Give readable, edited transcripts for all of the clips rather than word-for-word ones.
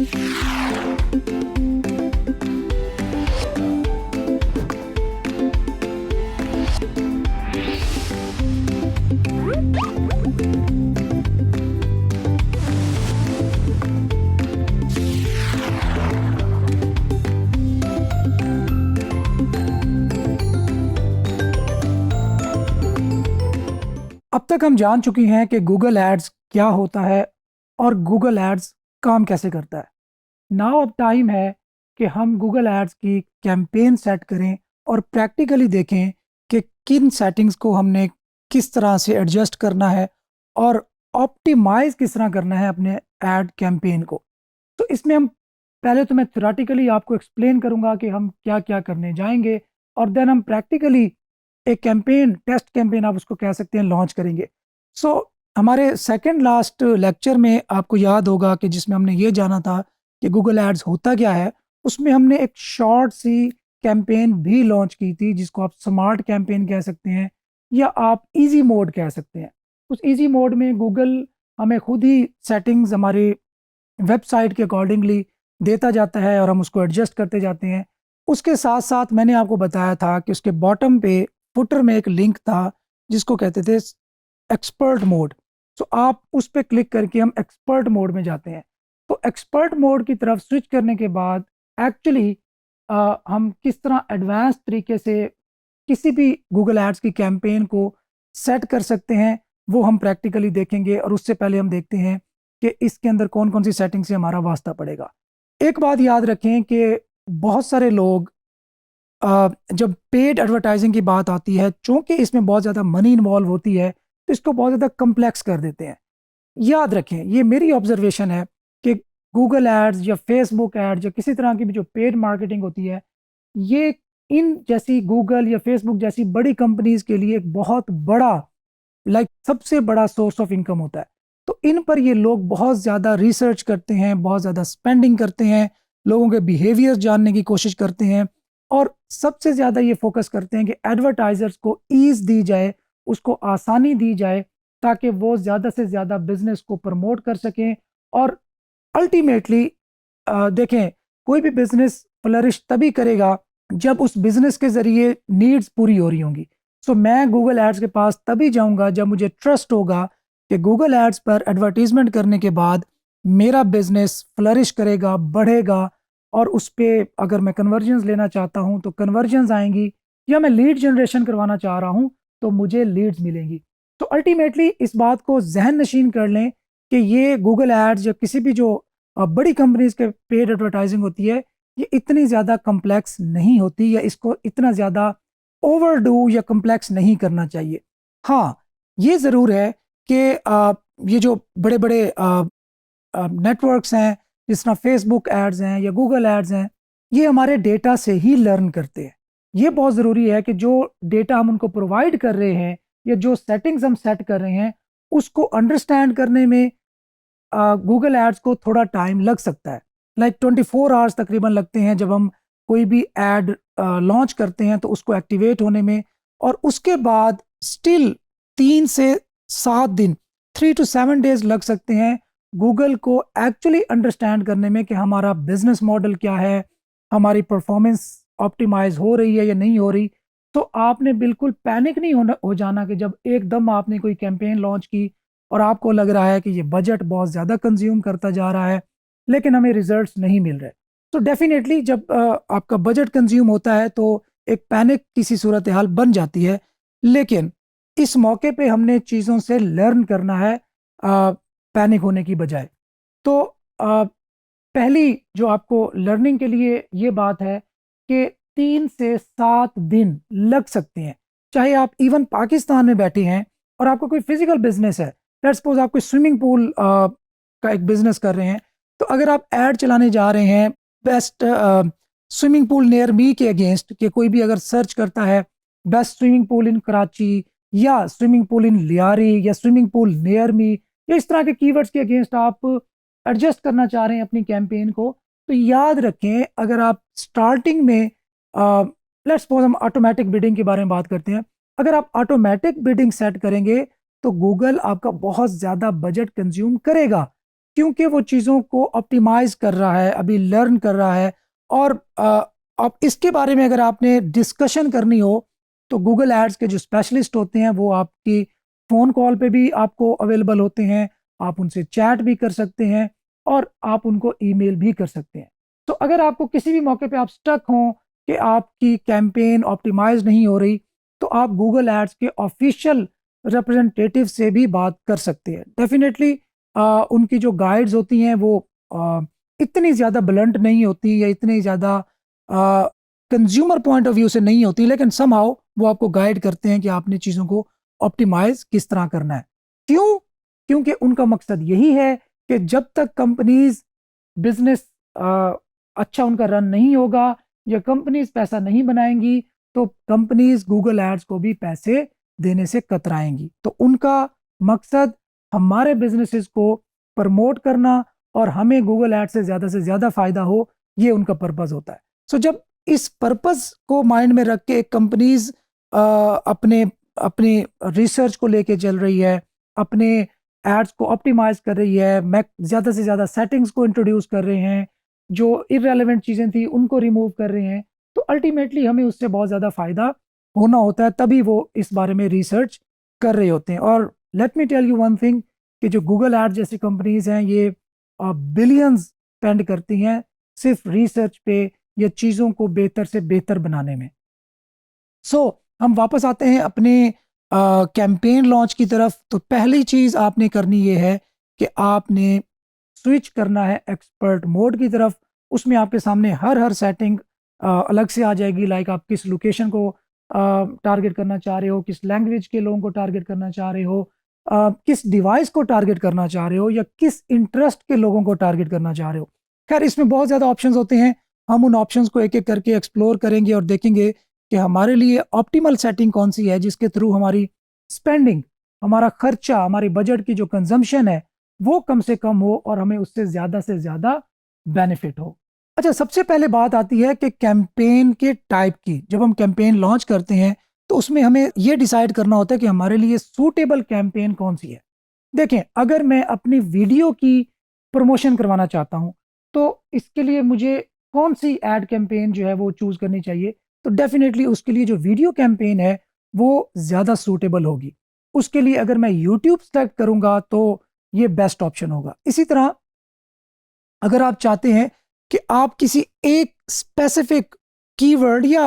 अब तक हम जान चुकी हैं कि गूगल एड्स क्या होता है और गूगल एड्स काम कैसे करता है। नाउ अब टाइम है कि हम गूगल एड्स की कैंपेन सेट करें और प्रैक्टिकली देखें कि किन सेटिंग्स को हमने किस तरह से एडजस्ट करना है और ऑप्टिमाइज किस तरह करना है अपने एड कैंपेन को। तो इसमें हम पहले तो मैं थ्योरेटिकली आपको एक्सप्लेन करूंगा कि हम क्या क्या करने जाएंगे और देन हम प्रैक्टिकली एक कैंपेन, टेस्ट कैंपेन आप उसको कह सकते हैं, लॉन्च करेंगे। सो हमारे सेकंड लास्ट लेक्चर में आपको याद होगा कि जिसमें हमने ये जाना था कि गूगल एड्स होता क्या है, उसमें हमने एक शॉर्ट सी कैंपेन भी लॉन्च की थी जिसको आप स्मार्ट कैंपेन कह सकते हैं या आप इजी मोड कह सकते हैं। उस इजी मोड में गूगल हमें खुद ही सेटिंग्स हमारी वेबसाइट के अकॉर्डिंगली देता जाता है और हम उसको एडजस्ट करते जाते हैं। उसके साथ साथ मैंने आपको बताया था कि उसके बॉटम पे फुटर में एक लिंक था जिसको कहते थे एक्सपर्ट मोड। तो आप उस पर क्लिक करके हम एक्सपर्ट मोड में जाते हैं। तो एक्सपर्ट मोड की तरफ स्विच करने के बाद एक्चुअली हम किस तरह एडवांस तरीके से किसी भी गूगल एड्स की कैंपेन को सेट कर सकते हैं वो हम प्रैक्टिकली देखेंगे। और उससे पहले हम देखते हैं कि इसके अंदर कौन कौन सी सेटिंग से हमारा वास्ता पड़ेगा। एक बात याद रखें कि बहुत सारे लोग जब पेड एडवर्टाइजिंग की बात आती है, चूंकि इसमें बहुत ज़्यादा मनी इन्वॉल्व होती है, तो इसको बहुत ज़्यादा कम्प्लेक्स कर देते हैं। याद रखें, ये मेरी ऑब्जर्वेशन है कि गूगल एड्स या फेसबुक एड्स या किसी तरह की भी जो पेड मार्केटिंग होती है, ये इन जैसी गूगल या फेसबुक जैसी बड़ी कंपनीज के लिए एक बहुत बड़ा, सबसे बड़ा सोर्स ऑफ इनकम होता है। तो इन पर ये लोग बहुत ज़्यादा रिसर्च करते हैं, बहुत ज़्यादा स्पेंडिंग करते हैं, लोगों के बिहेवियर जानने की कोशिश करते हैं और सबसे ज़्यादा ये फोकस करते हैं कि एडवर्टाइजर्स को ईज़ दी जाए, उसको आसानी दी जाए ताकि वो ज़्यादा से ज़्यादा बिजनेस को प्रमोट कर सकें। और अल्टीमेटली देखें, कोई भी बिजनेस फ्लरिश तभी करेगा जब उस बिजनेस के ज़रिए नीड्स पूरी हो रही होंगी। सो मैं गूगल एड्स के पास तभी जाऊंगा जब मुझे ट्रस्ट होगा कि गूगल एड्स पर एडवर्टीजमेंट करने के बाद मेरा बिजनेस फ्लरिश करेगा, बढ़ेगा और उस पर अगर मैं कन्वर्जन्स लेना चाहता हूं तो कन्वर्जन्स आएंगी, या मैं लीड जनरेशन करवाना चाह रहा हूं तो मुझे लीड्स मिलेंगी। तो अल्टीमेटली इस बात को जहन नशीन कर लें कि ये गूगल एड्स या किसी भी जो बड़ी कंपनीज के पेड एडवर्टाइजिंग होती है, ये इतनी ज़्यादा कम्प्लेक्स नहीं होती या इसको इतना ज़्यादा ओवरडू या कम्प्लेक्स नहीं करना चाहिए। हाँ, ये ज़रूर है कि ये जो बड़े बड़े नेटवर्क्स हैं, जिस तरह फेसबुक एड्स हैं या गूगल एड्स हैं, ये हमारे डेटा से ही लर्न करते हैं। ये बहुत ज़रूरी है कि जो डेटा हम उनको प्रोवाइड कर रहे हैं या जो सेटिंग्स हम सेट कर रहे हैं उसको अंडरस्टैंड करने में गूगल एड्स को थोड़ा टाइम लग सकता है। 24 आवर्स तकरीबन लगते हैं जब हम कोई भी एड लॉन्च करते हैं तो उसको एक्टिवेट होने में, और उसके बाद स्टिल 3 से 7 दिन, 3 to 7 days लग सकते हैं गूगल को एक्चुअली अंडरस्टैंड करने में कि हमारा बिजनेस मॉडल क्या है, हमारी परफॉर्मेंस ऑप्टिमाइज हो रही है या नहीं हो रही। तो आपने बिल्कुल पैनिक नहीं हो जाना कि जब एकदम आपने कोई कैंपेन लॉन्च की और आपको लग रहा है कि ये बजट बहुत ज़्यादा कंज्यूम करता जा रहा है लेकिन हमें रिजल्ट्स नहीं मिल रहे। तो डेफिनेटली जब आपका बजट कंज्यूम होता है तो एक पैनिक किसी सूरत हाल बन जाती है। लेकिन इस मौके पे हमने चीज़ों से लर्न करना है पैनिक होने की बजाय। तो पहली जो आपको लर्निंग के लिए ये बात है कि 3 से 7 दिन लग सकते हैं, चाहे आप इवन पाकिस्तान में बैठे हैं और आपका कोई फिजिकल बिजनेस है। लेट्स सपोज आप कोई स्विमिंग पूल का एक बिजनेस कर रहे हैं, तो अगर आप ऐड चलाने जा रहे हैं best swimming pool near me के अगेंस्ट, कि कोई भी अगर सर्च करता है बेस्ट स्विमिंग पूल इन कराची या स्विमिंग पूल इन लियारी या स्विमिंग पूल नियर मी या इस तरह के कीवर्ड्स के अगेंस्ट आप एडजस्ट करना चाह रहे हैं अपनी कैंपेन को, तो याद रखें अगर आप स्टार्टिंग में लेट्स सपोज हम ऑटोमेटिक बिडिंग के बारे में बात करते हैं, अगर आप ऑटोमेटिक बिडिंग सेट करेंगे तो गूगल आपका बहुत ज़्यादा बजट कंज्यूम करेगा। क्योंकि वो चीज़ों को ऑप्टिमाइज कर रहा है, अभी लर्न कर रहा है। और अब इसके बारे में अगर आपने डिस्कशन करनी हो तो गूगल एड्स के जो स्पेशलिस्ट होते हैं वो आपकी फ़ोन कॉल पे भी आपको अवेलेबल होते हैं, आप उनसे चैट भी कर सकते हैं और आप उनको ईमेल भी कर सकते हैं। तो अगर आपको किसी भी मौके पे आप स्टक हों कि आपकी कैंपेन ऑप्टिमाइज नहीं हो रही, तो आप गूगल एड्स के ऑफिशियल रिप्रेजेंटेटिव से भी बात कर सकते हैं। डेफिनेटली उनकी जो गाइड्स होती हैं वो इतनी ज़्यादा ब्लंट नहीं होती या इतनी ज़्यादा कंज्यूमर पॉइंट ऑफ व्यू से नहीं होती, लेकिन समहाउ वो आपको गाइड करते हैं कि आपने चीज़ों को ऑप्टिमाइज किस तरह करना है। क्यों? क्योंकि उनका मकसद यही है कि जब तक कंपनीज बिजनेस अच्छा उनका रन नहीं होगा या कंपनीज पैसा नहीं बनाएंगी, तो कंपनीज गूगल एड्स को भी पैसे देने से कतराएंगी। तो उनका मकसद हमारे बिजनेसेस को प्रमोट करना और हमें गूगल एड से ज़्यादा फायदा हो, ये उनका पर्पस होता है। सो जब इस पर्पस को माइंड में रख के कंपनीज अपने अपने रिसर्च को लेके चल रही है, अपने एड्स को ऑप्टिमाइज कर रही है, मैं ज़्यादा से ज़्यादा सेटिंग्स को इंट्रोड्यूस कर रहे हैं, जो इररेलेवेंट चीज़ें थी उनको रिमूव कर रहे हैं, तो अल्टीमेटली हमें उससे बहुत ज़्यादा फ़ायदा होना होता है, तभी वो इस बारे में रिसर्च कर रहे होते हैं। और let me tell you one thing कि जो गूगल एड जैसी कंपनीज हैं ये बिलियंस स्पेंड करती हैं सिर्फ रिसर्च पे या चीज़ों को बेहतर से बेहतर बनाने में। हम वापस आते हैं अपने कैंपेन लॉन्च की तरफ। तो पहली चीज़ आपने करनी ये है कि आपने स्विच करना है एक्सपर्ट मोड की तरफ। उसमें आपके सामने हर सेटिंग अलग से आ जाएगी, लाइक आप किस लोकेशन को टारगेट करना चाह रहे हो, किस लैंग्वेज के लोगों को टारगेट करना चाह रहे हो, किस डिवाइस को टारगेट करना चाह रहे हो या किस इंटरेस्ट के लोगों को टारगेट करना चाह रहे हो। खैर इसमें बहुत ज़्यादा ऑप्शंस होते हैं, हम उन ऑप्शंस को एक एक करके एक्सप्लोर करेंगे और देखेंगे कि हमारे लिए ऑप्टिमल सेटिंग कौन सी है जिसके थ्रू हमारी स्पेंडिंग, हमारा खर्चा, हमारी बजट की जो कंजम्पशन है वो कम से कम हो और हमें उससे ज़्यादा बेनिफिट हो। अच्छा, सबसे पहले बात आती है कि कैंपेन के टाइप की। जब हम कैंपेन लॉन्च करते हैं तो उसमें हमें ये डिसाइड करना होता है कि हमारे लिए सूटेबल कैंपेन कौन सी है। देखें, अगर मैं अपनी वीडियो की प्रमोशन करवाना चाहता हूं तो इसके लिए मुझे कौन सी एड कैंपेन जो है वो चूज करनी चाहिए, तो डेफिनेटली उसके लिए जो वीडियो कैंपेन है वो ज़्यादा सूटेबल होगी। उसके लिए अगर मैं यूट्यूब सेलेक्ट करूंगा तो ये बेस्ट ऑप्शन होगा। इसी तरह अगर आप चाहते हैं कि आप किसी एक स्पेसिफिक कीवर्ड या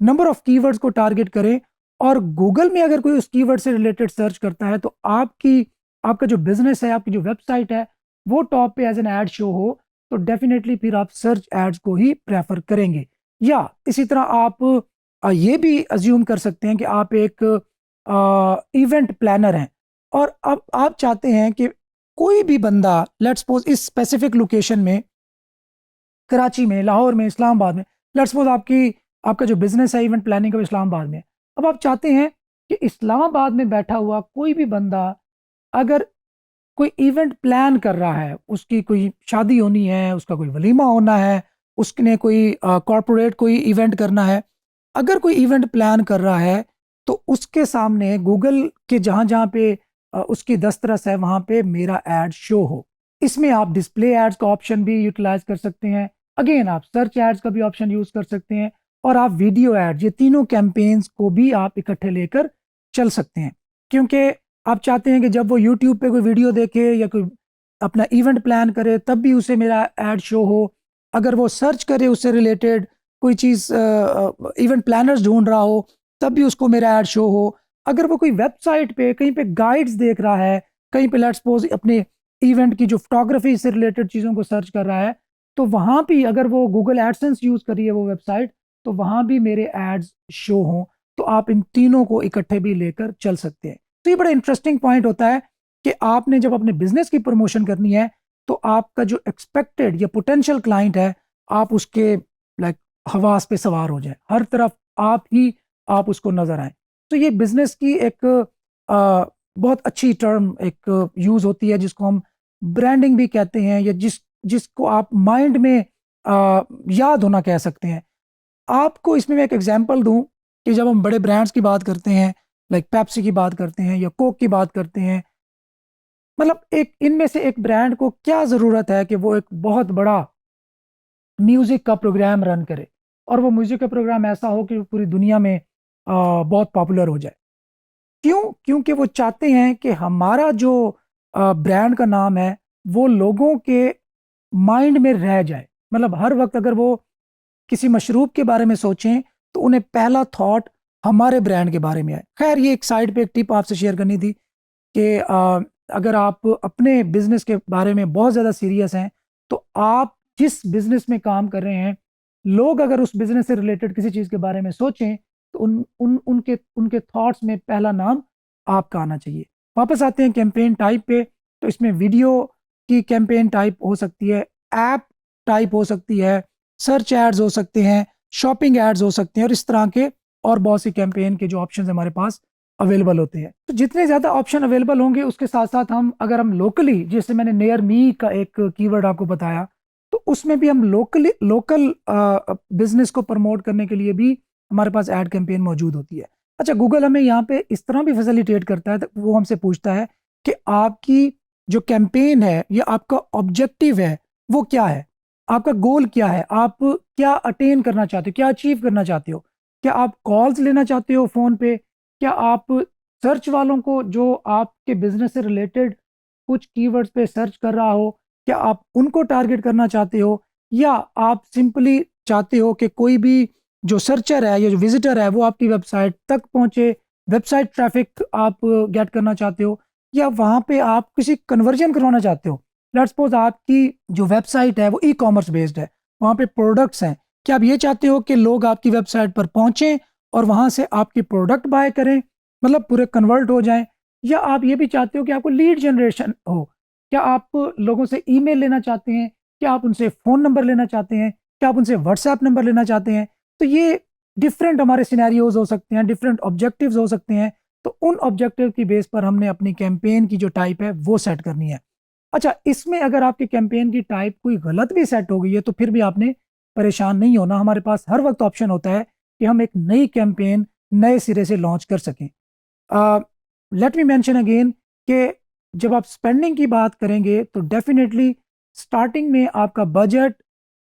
नंबर ऑफ कीवर्ड्स को टारगेट करें और गूगल में अगर कोई उस कीवर्ड से रिलेटेड सर्च करता है तो आपका जो बिजनेस है, आपकी जो वेबसाइट है वो टॉप पे एज एन ऐड शो हो, तो डेफिनेटली फिर आप सर्च एड्स को ही प्रेफर करेंगे। या इसी तरह आप ये भी अज्यूम कर सकते हैं कि आप एक इवेंट प्लानर हैं और अब आप चाहते हैं कि कोई भी बंदा, लेट्स सपोज इस स्पेसिफिक लोकेशन में, कराची में, लाहौर में, इस्लामाबाद में, लेट्स सपोज आपका जो बिजनेस है इवेंट प्लानिंग का इस्लामाबाद में, अब आप चाहते हैं कि इस्लामाबाद में बैठा हुआ कोई भी बंदा अगर कोई इवेंट प्लान कर रहा है, उसकी कोई शादी होनी है, उसका कोई वलीमा होना है, उसने कोई कॉरपोरेट कोई इवेंट करना है, अगर कोई इवेंट प्लान कर रहा है तो उसके सामने गूगल के जहाँ जहाँ पे उसकी दस्तरस है वहाँ पे मेरा एड शो हो। इसमें आप डिस्प्ले एड्स का ऑप्शन भी यूटिलाइज कर सकते हैं, अगेन आप सर्च एड्स का भी ऑप्शन यूज कर सकते हैं और आप वीडियो एड, ये तीनों कैंपेन्स को भी आप इकट्ठे लेकर चल सकते हैं। क्योंकि आप चाहते हैं कि जब वो यूट्यूब पे कोई वीडियो देखे या कोई अपना इवेंट प्लान करे तब भी उसे मेरा एड शो हो, अगर वो सर्च करे उससे रिलेटेड कोई चीज़, इवेंट प्लानर्स ढूंढ रहा हो तब भी उसको मेरा ऐड शो हो, अगर वो कोई वेबसाइट पे कहीं पे गाइड्स देख रहा है, कहीं पे लेट्स सपोज अपने इवेंट की जो फोटोग्राफी से रिलेटेड चीज़ों को सर्च कर रहा है, तो वहाँ भी अगर वो गूगल एडसेंस यूज़ कर रही है वो वेबसाइट, तो वहाँ भी मेरे एड्स शो हों। तो आप इन तीनों को इकट्ठे भी लेकर चल सकते हैं। तो ये बड़ा इंटरेस्टिंग पॉइंट होता है कि आपने जब अपने बिजनेस की प्रमोशन करनी है तो आपका जो एक्सपेक्टेड या पोटेंशियल क्लाइंट है, आप उसके लाइक हवास पे सवार हो जाए, हर तरफ आप उसको नजर आए। तो ये बिजनेस की एक बहुत अच्छी टर्म एक यूज होती है जिसको हम ब्रांडिंग भी कहते हैं, या जिसको आप माइंड में याद होना कह सकते हैं। आपको इसमें मैं एक एग्जांपल दूं कि जब हम बड़े ब्रांड्स की बात करते हैं, लाइक पेप्सी की बात करते हैं या कोक की बात करते हैं, मतलब एक इनमें से एक ब्रांड को क्या ज़रूरत है कि वो एक बहुत बड़ा म्यूज़िक का प्रोग्राम रन करे, और वो म्यूज़िक का प्रोग्राम ऐसा हो कि वो पूरी दुनिया में बहुत पॉपुलर हो जाए। क्यों? क्योंकि वो चाहते हैं कि हमारा जो ब्रांड का नाम है, वो लोगों के माइंड में रह जाए। मतलब हर वक़्त अगर वो किसी मशरूब के बारे में सोचें, तो उन्हें पहला थॉट हमारे ब्रांड के बारे में आए। ख़ैर ये एक साइड पे एक टिप आपसे शेयर करनी थी कि अगर आप अपने बिज़नेस के बारे में बहुत ज़्यादा सीरियस हैं, तो आप जिस बिज़नेस में काम कर रहे हैं, लोग अगर उस बिज़नेस से रिलेटेड किसी चीज़ के बारे में सोचें, तो उन उन उनके उनके थॉट्स में पहला नाम आपका आना चाहिए। वापस आते हैं कैंपेन टाइप पे, तो इसमें वीडियो की कैंपेन टाइप हो सकती है, ऐप टाइप हो सकती है, सर्च एड्स हो सकते हैं, शॉपिंग एड्स हो सकते हैं, और इस तरह के और बहुत सी कैंपेन के जो ऑप्शंस हमारे पास अवेलेबल होते हैं। तो जितने ज़्यादा ऑप्शन अवेलेबल होंगे, उसके साथ-साथ हम लोकली, जैसे मैंने नियर मी का एक कीवर्ड आपको बताया, तो उसमें भी हम लोकल बिज़नेस को प्रमोट करने के लिए भी हमारे पास ऐड कैंपेन मौजूद होती है। अच्छा, गूगल हमें यहाँ पे इस तरह भी फैसिलिटेट करता है, तो वो हमसे पूछता है कि आपकी जो कैंपेन है या आपका ऑब्जेक्टिव है, वो क्या है? आपका गोल क्या है? आप क्या अटेन करना चाहते हो? क्या अचीव करना चाहते हो? क्या आप कॉल्स लेना चाहते हो फ़ोन पे? क्या आप सर्च वालों को, जो आपके बिज़नेस से रिलेटेड कुछ कीवर्ड्स पे सर्च कर रहा हो, क्या आप उनको टारगेट करना चाहते हो? या आप सिंपली चाहते हो कि कोई भी जो सर्चर है या जो विज़िटर है, वो आपकी वेबसाइट तक पहुँचे, वेबसाइट ट्रैफ़िक आप गेट करना चाहते हो, या वहाँ पे आप किसी कन्वर्जन करवाना चाहते हो? लेट्स सपोज़ आपकी जो वेबसाइट है वो ई-कॉमर्स बेस्ड है, वहाँ पे प्रोडक्ट्स हैं। क्या आप ये चाहते हो कि लोग आपकी वेबसाइट पर पहुँचें और वहाँ से आपके प्रोडक्ट बाय करें, मतलब पूरे कन्वर्ट हो जाएँ? या आप ये भी चाहते हो कि आपको लीड जनरेशन हो? क्या आप लोगों से ईमेल लेना चाहते हैं? क्या आप उनसे फ़ोन नंबर लेना चाहते हैं? क्या आप उनसे व्हाट्सएप नंबर लेना चाहते हैं? तो ये डिफरेंट हमारे सिनेरियोज़ हो सकते हैं, डिफरेंट ऑब्जेक्टिव्स हो सकते हैं। तो उन ऑब्जेक्टिव की बेस पर हमने अपनी कैंपेन की जो टाइप है, वो सेट करनी है। अच्छा, इसमें अगर आपकी कैंपेन की टाइप कोई गलत भी सेट हो गई है, तो फिर भी आपने परेशान नहीं होना। हमारे पास हर वक़्त ऑप्शन होता है कि हम एक नई कैंपेन नए सिरे से लॉन्च कर सकें। लेट मी मेंशन अगेन कि जब आप स्पेंडिंग की बात करेंगे, तो डेफ़िनिटली स्टार्टिंग में आपका बजट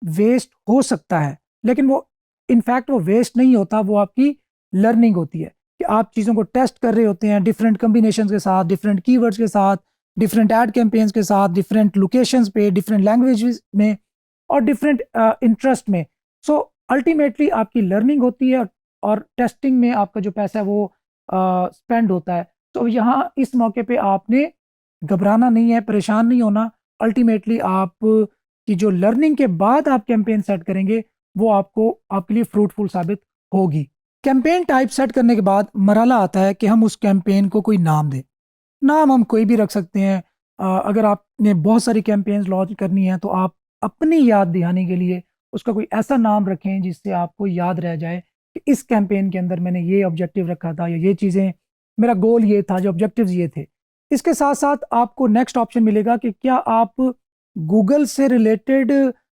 वेस्ट हो सकता है, लेकिन वो इन फैक्ट वो वेस्ट नहीं होता, वो आपकी लर्निंग होती है कि आप चीज़ों को टेस्ट कर रहे होते हैं डिफरेंट कॉम्बिनेशंस के साथ, डिफरेंट कीवर्ड्स के साथ, डिफरेंट एड कैंपेन्स के साथ, डिफरेंट लोकेशंस पे, डिफरेंट लैंग्वेजेस में और डिफरेंट इंटरेस्ट में। सो अल्टीमेटली आपकी लर्निंग होती है, और टेस्टिंग में आपका जो पैसा है वो स्पेंड होता है। तो यहाँ इस मौके पे आपने घबराना नहीं है, परेशान नहीं होना। अल्टीमेटली आप की जो लर्निंग के बाद आप कैंपेन सेट करेंगे, वो आपको आपके लिए फ्रूटफुल साबित होगी। कैंपेन टाइप सेट करने के बाद मरहला आता है कि हम उस कैंपेन को कोई नाम दें। नाम हम कोई भी रख सकते हैं। अगर आपने बहुत सारी कैंपेन्स लॉन्च करनी है, तो आप अपनी याद दिलाने के लिए उसका कोई ऐसा नाम रखें जिससे आपको याद रह जाए कि इस कैंपेन के अंदर मैंने ये ऑब्जेक्टिव रखा था, या ये चीज़ें, मेरा गोल ये था, जो ऑब्जेक्टिव्स ये थे। इसके साथ-साथ आपको नेक्स्ट ऑप्शन मिलेगा कि क्या आप गूगल से रिलेटेड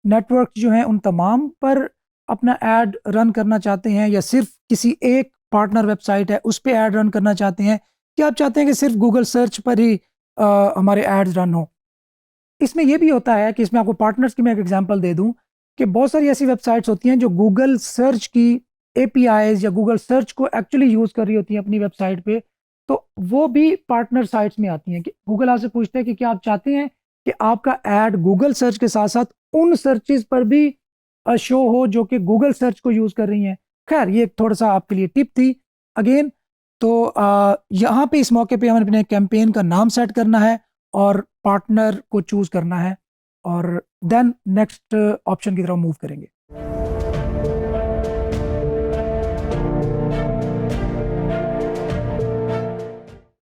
नेटवर्क जो हैं उन तमाम पर अपना ऐड रन करना चाहते हैं, या सिर्फ़ किसी एक पार्टनर वेबसाइट है उस पे ऐड रन करना चाहते हैं? क्या आप चाहते हैं कि सिर्फ़ गूगल सर्च पर ही हमारे एड्स रन हों? इसमें ये भी होता है कि इसमें आपको पार्टनर्स की मैं एक एग्जांपल दे दूँ कि बहुत सारी ऐसी वेबसाइट्स होती हैं जो गूगल सर्च की एपीआईज़ या गूगल सर्च को एक्चुअली यूज़ कर रही होती हैं अपनी वेबसाइट पे, तो वो भी पार्टनर साइट्स में आती हैं। कि गूगल आपसे पूछता है कि क्या आप चाहते हैं कि आपका ऐड गूगल सर्च के साथ-साथ उन सर्चेज़ पर भी शो हो जो कि गूगल सर्च को यूज़ कर रही हैं। ख़ैर ये थोड़ा-सा आपके लिए टिप थी। अगेन, तो यहाँ पे इस मौके पे हमें अपने कैंपेन का नाम सेट करना है और पार्टनर को चूज़ करना है, और देन नेक्स्ट ऑप्शन की तरफ मूव करेंगे।